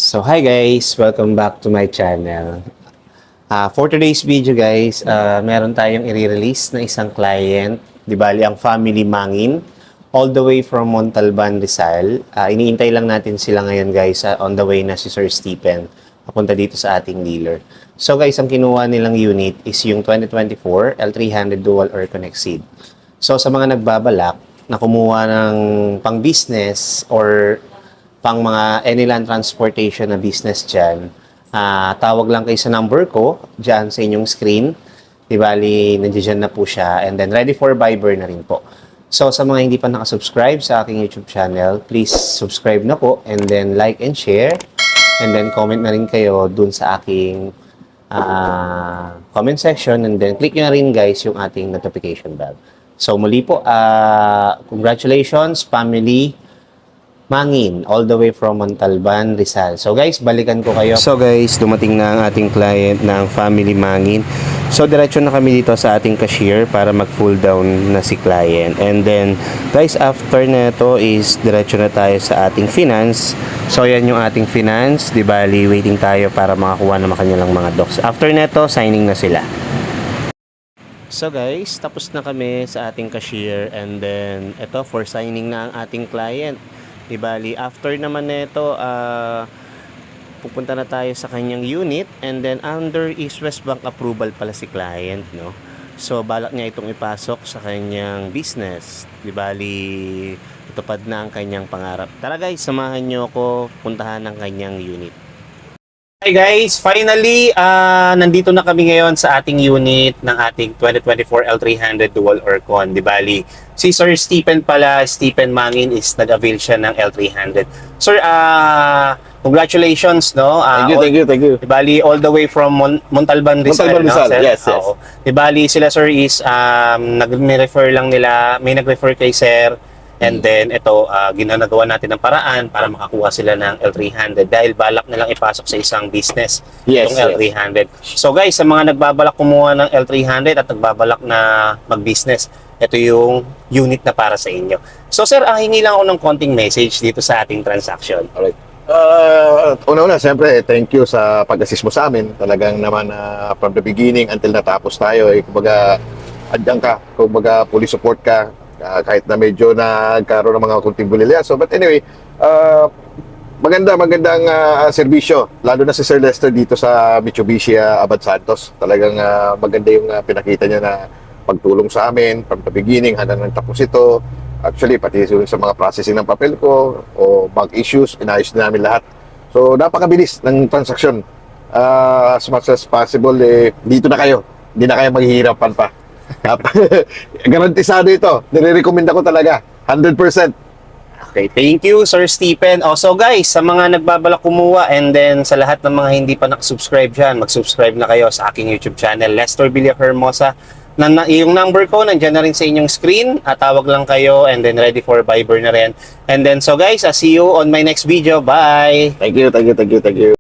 So hi guys, welcome back to my channel. For today's video guys, meron tayong i-release na isang client, di bali ang Family Mangin, all the way from Montalban, Rizal. Iniintay lang natin sila ngayon guys, on the way na si Sir Stephen, papunta dito sa ating dealer. So guys, ang kinuha nilang unit is yung 2024 L300 Dual Air Connect Seed. So sa mga nagbabalak na kumuha ng pang business or pang mga anyland transportation na business dyan, tawag lang kayo sa number ko dyan sa inyong screen. Di bali, nandiyan na po siya. And then, ready for Viber na rin po. So, sa mga hindi pa nakasubscribe sa aking YouTube channel, please subscribe na po. And then, like and share. And then, comment na rin kayo dun sa aking comment section. And then, click nyo na rin guys yung ating notification bell. So, muli po, congratulations, Family Mangin, all the way from Montalban, Rizal. So guys, balikan ko kayo. So guys, dumating na ang ating client ng Family Mangin. So diretso na kami dito sa ating cashier para mag-full down na si client. And then guys, after na ito is diretso na tayo sa ating finance. So yan yung ating finance. Di bali, waiting tayo para makakuha na kanilang mga docs. After na ito, signing na sila. So guys, tapos na kami sa ating cashier. And then ito, for signing na ang ating client. Ibali, after naman nito, pupunta na tayo sa kanyang unit, and then under East West Bank approval pala si client, no? So, balak niya itong ipasok sa kanyang business. Ibali, itupad na ang kanyang pangarap. Tara guys, samahan niyo ako puntahan ng kanyang unit. Hi guys, finally, nandito na kami ngayon sa ating unit ng ating 2024 L300 Dual Aircon. Di bali, si Sir Stephen pala, Stephen Mangin is nag-avail siya ng L300. Sir, congratulations, no? Thank you. Di bali, all the way from Montalban, Rizal, Montalban, no? Rizal, yes. Di bali, sila sir is, nag-refer lang nila, may nag-refer kay sir. And then, ito, ginagawa natin ng paraan para makakuha sila ng L300 dahil balak nilang ipasok sa isang business itong L300. So guys, sa mga nagbabalak kumuha ng L300 at nagbabalak na mag-business, ito yung unit na para sa inyo. So sir, hingi lang ako ng konting message dito sa ating transaction. Alright. Una-una, siyempre, thank you sa pag-assist mo sa amin. Talagang naman, from the beginning until natapos tayo, kumbaga, andyan ka, kumbaga, fully support ka. Kahit na medyo nagkaroon ng mga kunting bulilya. So, but anyway, magandang serbisyo. Lalo na si Sir Lester dito sa Mitsubishi Abad Santos. Talagang maganda yung pinakita niya na pagtulong sa amin from the beginning hanggang natapos ito. Actually, pati sa mga processing ng papel ko o bank issues, inayos na namin lahat. So, napakabilis ng transaksyon. As much as possible, dito na kayo. Hindi na kayo maghihirapan pa. Garantisado ito. Nire-recommend ako talaga. 100%. Okay, thank you Sir Stephen. Also guys, sa mga nagbabalak kumuha and then sa lahat ng mga hindi pa nakasubscribe dyan, mag-subscribe na kayo sa aking YouTube channel, Lester Villahermosa. Yung number ko, nandiyan na rin sa inyong screen. Tawag lang kayo and then ready for Viber na rin. And then so guys, I'll see you on my next video. Bye! Thank you.